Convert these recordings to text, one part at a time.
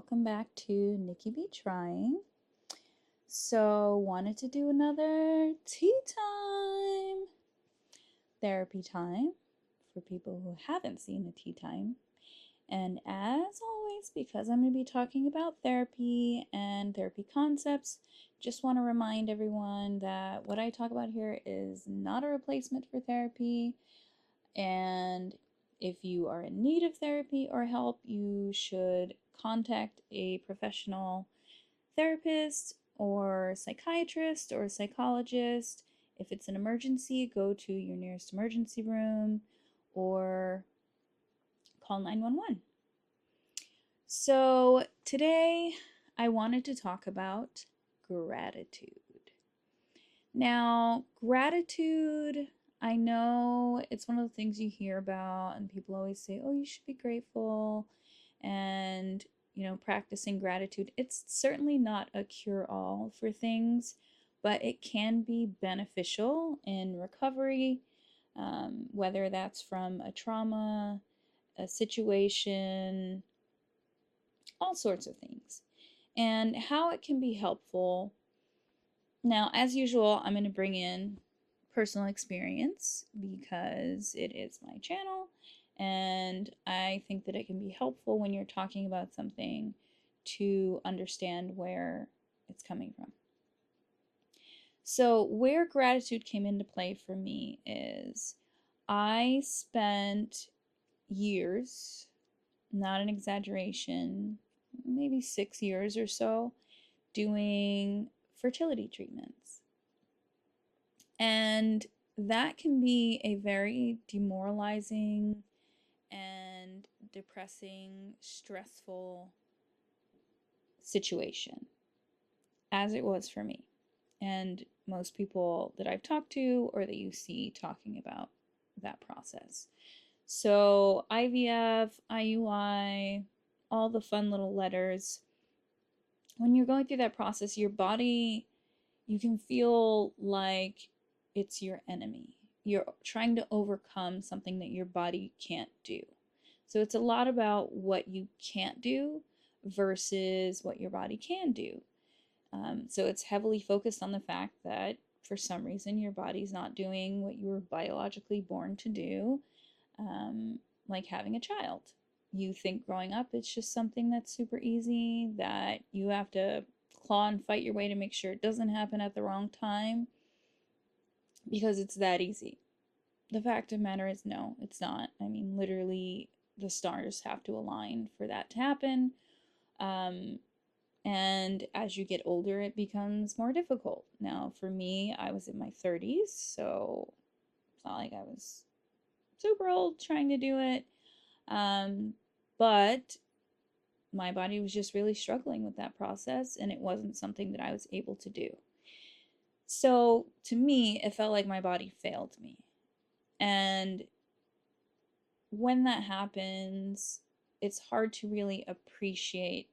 welcome back to Nikki Be Trying. So, wanted to do another tea time, therapy time for people who haven't seen a tea time. And as always, because I'm going to be talking about therapy and therapy concepts, just want to remind everyone that what I talk about here is not a replacement for therapy. And if you are in need of therapy or help, you should contact a professional therapist or psychiatrist or psychologist. If it's an emergency, go to your nearest emergency room or call 911. So today I wanted to talk about gratitude. Now, gratitude, I know it's one of the things you hear about, and people always say, oh, you should be grateful, and, practicing gratitude. It's certainly not a cure-all for things, but it can be beneficial in recovery, whether that's from a trauma, a situation, all sorts of things. And how it can be helpful. Now, as usual, I'm going to bring in personal experience because it is my channel, and I think that it can be helpful when you're talking about something to understand where it's coming from. So, where gratitude came into play for me is I spent years, not an exaggeration, maybe 6 years or so, doing fertility treatments. And that can be a very demoralizing and depressing, stressful situation, as it was for me. And most people that I've talked to or that you see talking about that process. So, IVF, IUI, all the fun little letters. When you're going through that process, your body, you can feel like it's your enemy. You're trying to overcome something that your body can't do. So it's a lot about what you can't do versus what your body can do. So it's heavily focused on the fact that for some reason your body's not doing what you were biologically born to do, like having a child. You think growing up it's just something that's super easy, that you have to claw and fight your way to make sure it doesn't happen at the wrong time because it's that easy. The fact of the matter is, no, it's not. I mean, literally, the stars have to align for that to happen. And as you get older, it becomes more difficult. Now, for me, I was in my 30s, so it's not like I was super old trying to do it. But my body was just really struggling with that process, and it wasn't something that I was able to do. So to me, it felt like my body failed me. And when that happens, it's hard to really appreciate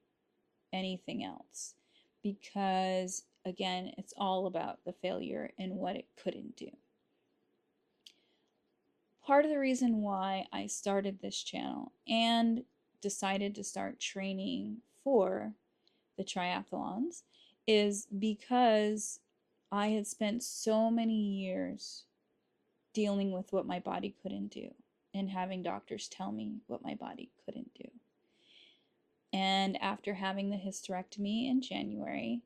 anything else because, again, it's all about the failure and what it couldn't do. Part of the reason why I started this channel and decided to start training for the triathlons is because I had spent so many years dealing with what my body couldn't do and having doctors tell me what my body couldn't do. And after having the hysterectomy in January,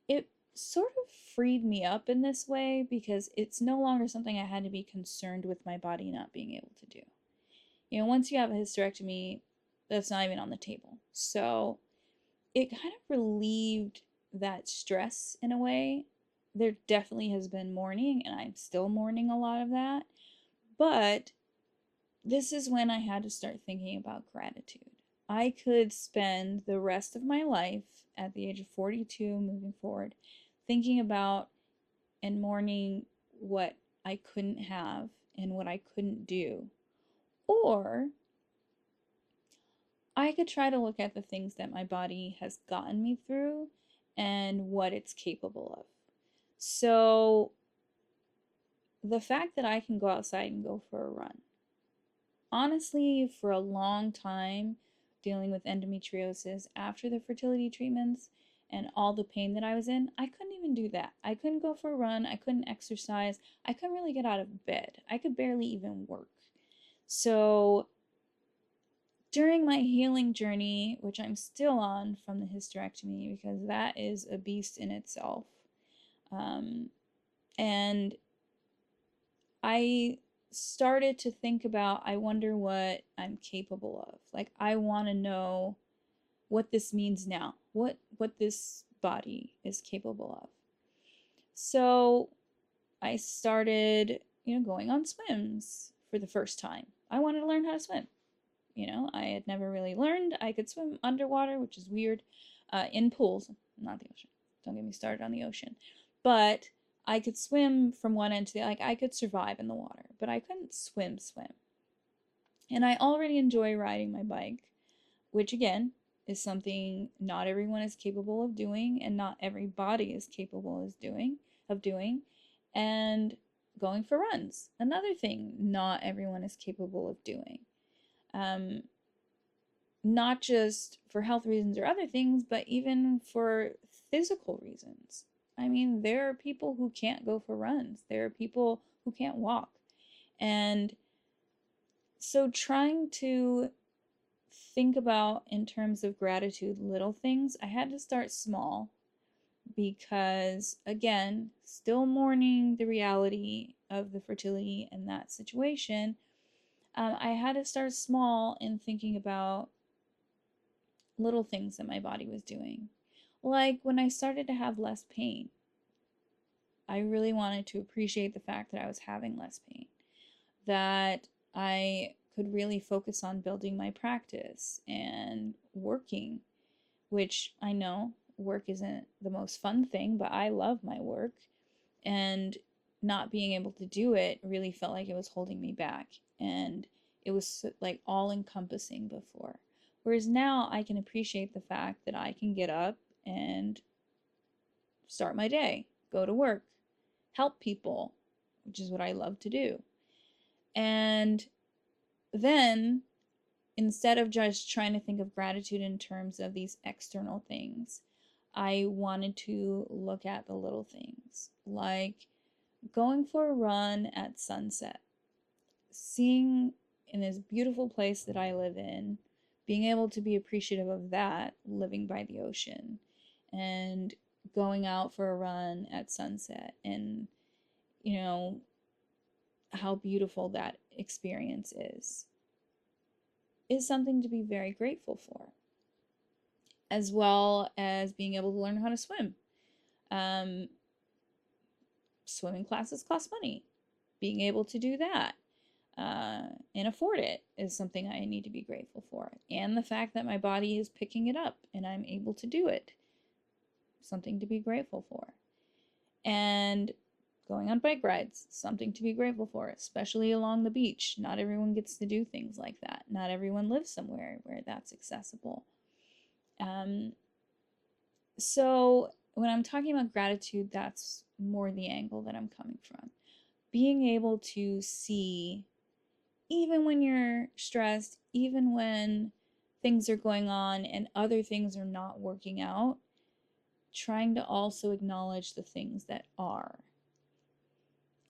it sort of freed me up in this way because it's no longer something I had to be concerned with my body not being able to do. Once you have a hysterectomy, that's not even on the table. So it kind of relieved that stress in a way. There definitely has been mourning, and I'm still mourning a lot of that. But this is when I had to start thinking about gratitude. I could spend the rest of my life at the age of 42 moving forward thinking about and mourning what I couldn't have and what I couldn't do. Or I could try to look at the things that my body has gotten me through and what it's capable of. So the fact that I can go outside and go for a run, honestly, for a long time, dealing with endometriosis after the fertility treatments and all the pain that I was in, I couldn't even do that. I couldn't go for a run. I couldn't exercise. I couldn't really get out of bed. I could barely even work. So during my healing journey, which I'm still on from the hysterectomy, because that is a beast in itself, and I started to think about, I wonder what I'm capable of. Like, I want to know what this means now, what this body is capable of. So I started, going on swims for the first time. I wanted to learn how to swim. I had never really learned. I could swim underwater, which is weird, in pools, not the ocean. Don't get me started on the ocean. But I could swim from one end to the other. Like, I could survive in the water, but I couldn't swim. And I already enjoy riding my bike, which again is something not everyone is capable of doing, and not every body is capable of doing. And going for runs, another thing not everyone is capable of doing. Not just for health reasons or other things, but even for physical reasons. I mean, there are people who can't go for runs. There are people who can't walk. And so trying to think about, in terms of gratitude, little things, I had to start small because, again, still mourning the reality of the fertility and that situation. I had to start small in thinking about little things that my body was doing. Like when I started to have less pain, I really wanted to appreciate the fact that I was having less pain, that I could really focus on building my practice and working, which I know work isn't the most fun thing, but I love my work. And not being able to do it really felt like it was holding me back. And it was like all encompassing before. Whereas now I can appreciate the fact that I can get up and start my day, go to work, help people, which is what I love to do. And then instead of just trying to think of gratitude in terms of these external things, I wanted to look at the little things, like going for a run at sunset, seeing in this beautiful place that I live in, being able to be appreciative of that, living by the ocean, and going out for a run at sunset, and how beautiful that experience is something to be very grateful for, as well as being able to learn how to swim. Swimming classes cost money. Being able to do that and afford it is something I need to be grateful for. And the fact that my body is picking it up and I'm able to do it, something to be grateful for. And going on bike rides, something to be grateful for, especially along the beach. Not everyone gets to do things like that. Not everyone lives somewhere where that's accessible. So when I'm talking about gratitude, that's more the angle that I'm coming from. Being able to see, even when you're stressed, even when things are going on and other things are not working out, trying to also acknowledge the things that are.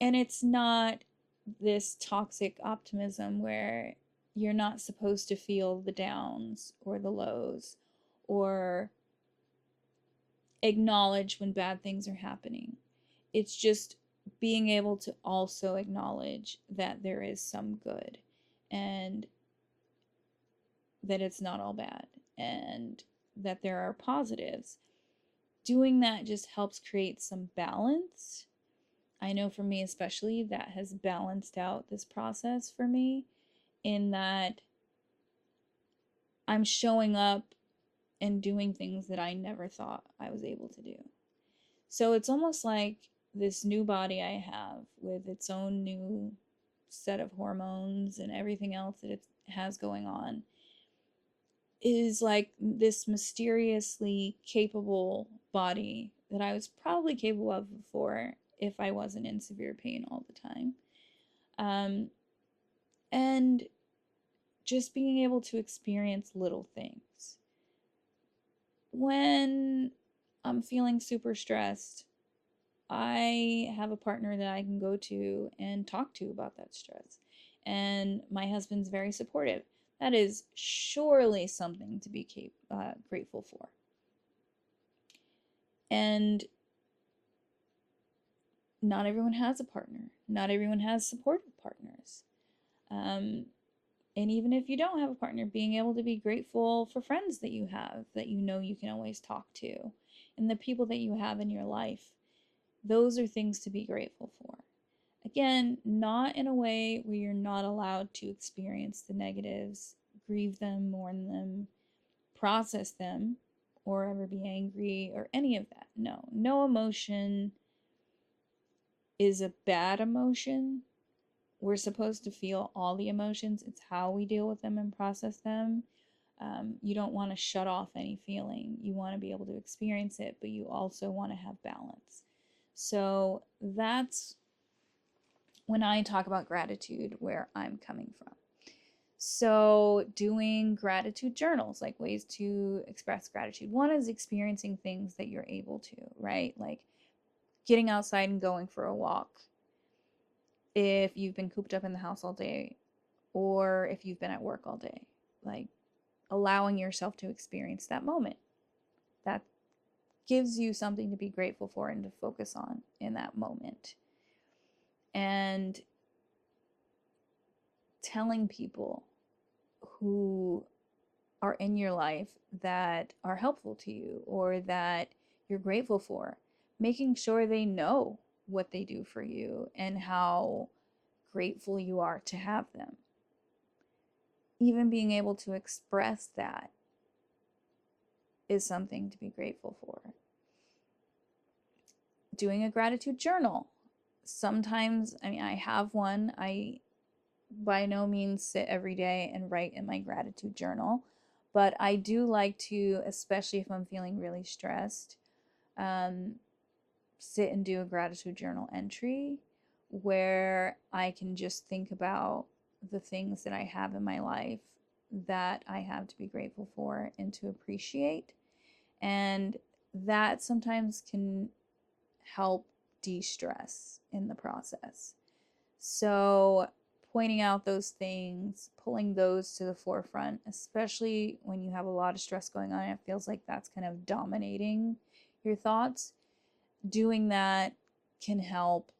And it's not this toxic optimism where you're not supposed to feel the downs or the lows or acknowledge when bad things are happening. It's just being able to also acknowledge that there is some good and that it's not all bad and that there are positives. Doing that just helps create some balance. I know for me especially, that has balanced out this process for me, in that I'm showing up and doing things that I never thought I was able to do. So it's almost like this new body I have, with its own new set of hormones and everything else that it has going on, is like this mysteriously capable body that I was probably capable of before if I wasn't in severe pain all the time. And just being able to experience little things. When I'm feeling super stressed, I have a partner that I can go to and talk to about that stress. And my husband's very supportive. That is surely something to be grateful for. And not everyone has a partner. Not everyone has supportive partners. And even if you don't have a partner, being able to be grateful for friends that you have, that you know you can always talk to, and the people that you have in your life, those are things to be grateful for. Again, not in a way where you're not allowed to experience the negatives, grieve them, mourn them, process them, or ever be angry or any of that. No, no emotion is a bad emotion. We're supposed to feel all the emotions. It's how we deal with them and process them. You don't want to shut off any feeling. You want to be able to experience it, but you also want to have balance. So that's when I talk about gratitude, where I'm coming from. So, doing gratitude journals, like ways to express gratitude. One is experiencing things that you're able to, right? Like getting outside and going for a walk if you've been cooped up in the house all day, or if you've been at work all day. Like allowing yourself to experience that moment. That gives you something to be grateful for and to focus on in that moment. And telling people who are in your life that are helpful to you or that you're grateful for, making sure they know what they do for you and how grateful you are to have them. Even being able to express that is something to be grateful for. Doing a gratitude journal. Sometimes, I have one. I by no means sit every day and write in my gratitude journal, but I do like to, especially if I'm feeling really stressed, sit and do a gratitude journal entry where I can just think about the things that I have in my life that I have to be grateful for and to appreciate. And that sometimes can help de-stress in the process. So pointing out those things, pulling those to the forefront, especially when you have a lot of stress going on, it feels like that's kind of dominating your thoughts. Doing that can help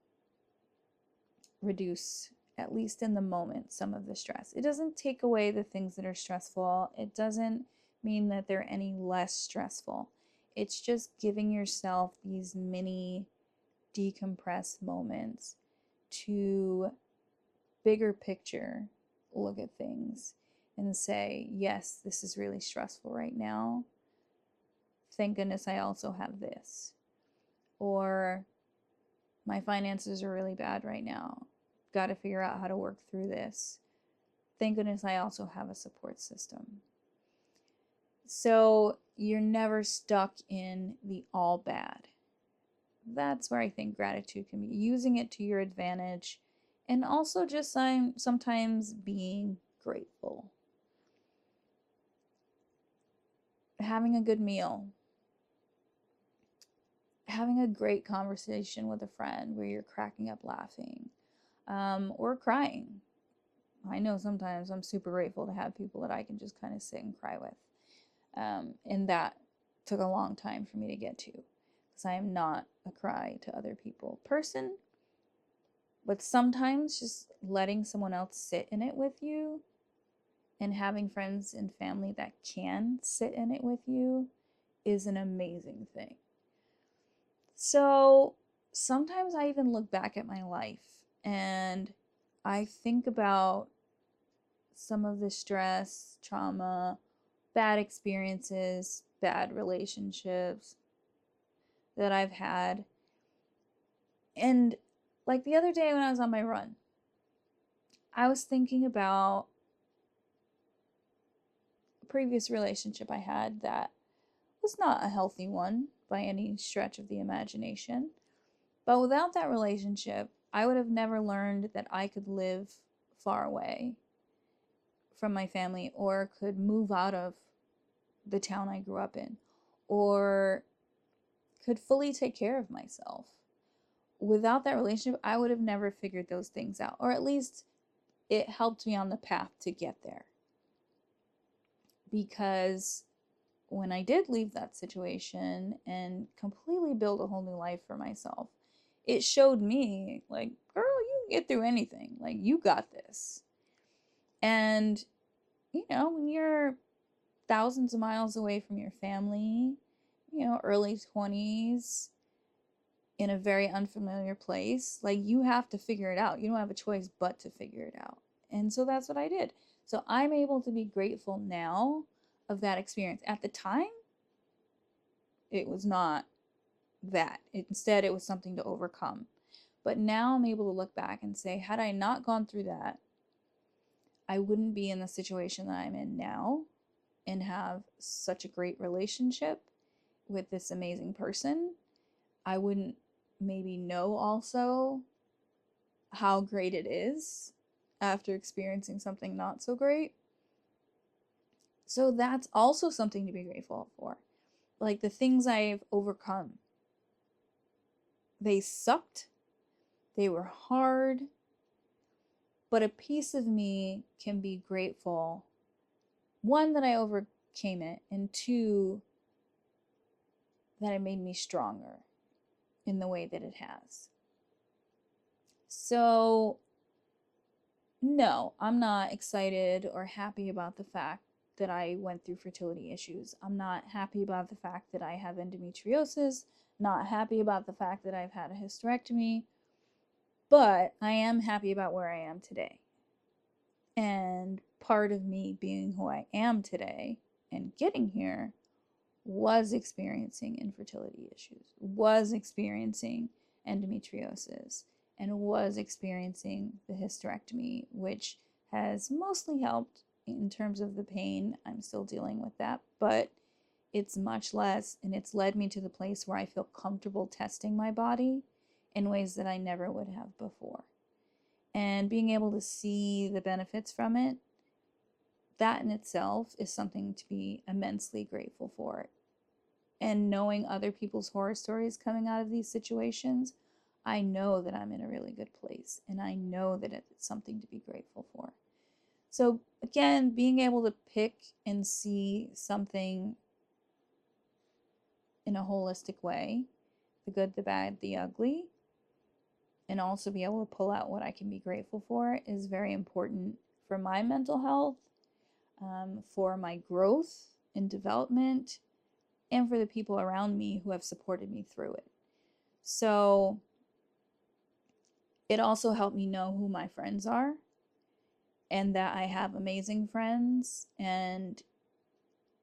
reduce, at least in the moment, some of the stress. It doesn't take away the things that are stressful. It doesn't mean that they're any less stressful. It's just giving yourself these mini decompress moments to bigger picture look at things and say, yes, this is really stressful right now. Thank goodness I also have this. Or my finances are really bad right now. Got to figure out how to work through this. Thank goodness I also have a support system. So you're never stuck in the all bad. That's where I think gratitude can be, using it to your advantage, and also just sometimes being grateful. Having a good meal, having a great conversation with a friend where you're cracking up laughing, or crying. I know sometimes I'm super grateful to have people that I can just kind of sit and cry with. And that took a long time for me to get to, because I am not a cry to other people person. But sometimes just letting someone else sit in it with you and having friends and family that can sit in it with you is an amazing thing. So sometimes I even look back at my life and I think about some of the stress, trauma, bad experiences, bad relationships that I've had. And like the other day when I was on my run, I was thinking about a previous relationship I had that was not a healthy one by any stretch of the imagination. But without that relationship, I would have never learned that I could live far away from my family, or could move out of the town I grew up in, or could fully take care of myself. Without that relationship, I would have never figured those things out, or at least it helped me on the path to get there. Because when I did leave that situation and completely build a whole new life for myself, it showed me, like, girl, you can get through anything. Like, you got this. And, when you're thousands of miles away from your family, early 20s, in a very unfamiliar place, like, you have to figure it out. You don't have a choice but to figure it out. And so that's what I did. So I'm able to be grateful now of that experience. At the time, it was not that. Instead, it was something to overcome. But now I'm able to look back and say, had I not gone through that, I wouldn't be in the situation that I'm in now and have such a great relationship with this amazing person. I wouldn't maybe know also how great it is after experiencing something not so great. So that's also something to be grateful for. Like, the things I've overcome, they sucked, they were hard, but a piece of me can be grateful, one, that I overcame it, and two, that it made me stronger in the way that it has. So, no, I'm not excited or happy about the fact that I went through fertility issues. I'm not happy about the fact that I have endometriosis, not happy about the fact that I've had a hysterectomy, but I am happy about where I am today. And part of me being who I am today and getting here was experiencing infertility issues, was experiencing endometriosis, and was experiencing the hysterectomy, which has mostly helped in terms of the pain. I'm still dealing with that, but it's much less, and it's led me to the place where I feel comfortable testing my body in ways that I never would have before. And being able to see the benefits from it, that in itself is something to be immensely grateful for. And knowing other people's horror stories coming out of these situations, I know that I'm in a really good place, and I know that it's something to be grateful for. So again, being able to pick and see something in a holistic way, the good, the bad, the ugly, and also be able to pull out what I can be grateful for, is very important for my mental health, for my growth and development, and for the people around me who have supported me through it. So it also helped me know who my friends are, and that I have amazing friends, and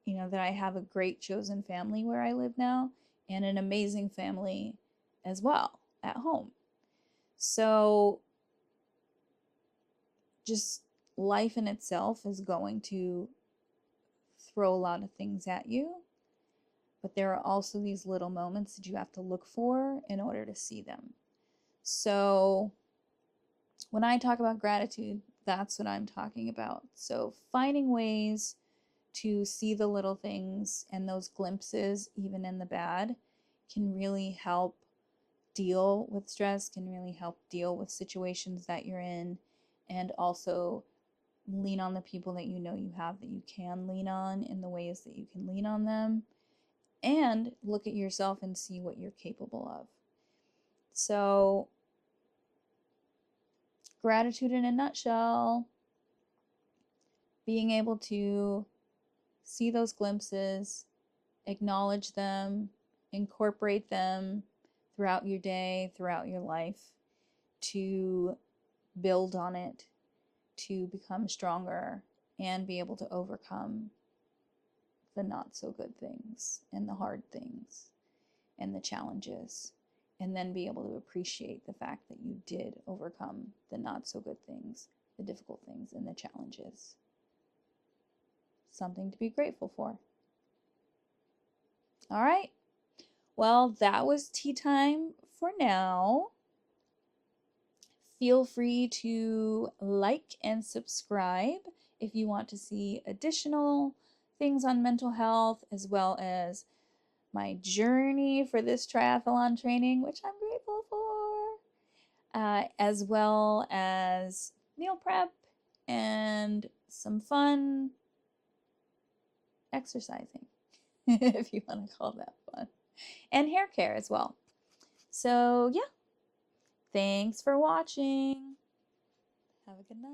that I have a great chosen family where I live now, and an amazing family as well at home. So just life in itself is going to throw a lot of things at you, but there are also these little moments that you have to look for in order to see them. So when I talk about gratitude, that's what I'm talking about. So finding ways to see the little things and those glimpses, even in the bad, can really help deal with stress, can really help deal with situations that you're in, and also lean on the people that you have that you can lean on in the ways that you can lean on them, and look at yourself and see what you're capable of. So, gratitude in a nutshell, being able to see those glimpses, acknowledge them, incorporate them throughout your day, throughout your life, to build on it, to become stronger, and be able to overcome the not so good things and the hard things and the challenges, and then be able to appreciate the fact that you did overcome the not so good things, the difficult things, and the challenges. Something to be grateful for. All right. Well, that was tea time for now. Feel free to like and subscribe if you want to see additional things on mental health, as well as my journey for this triathlon training, which I'm grateful for, as well as meal prep and some fun exercising, if you want to call that fun, and hair care as well. So, yeah, thanks for watching. Have a good night.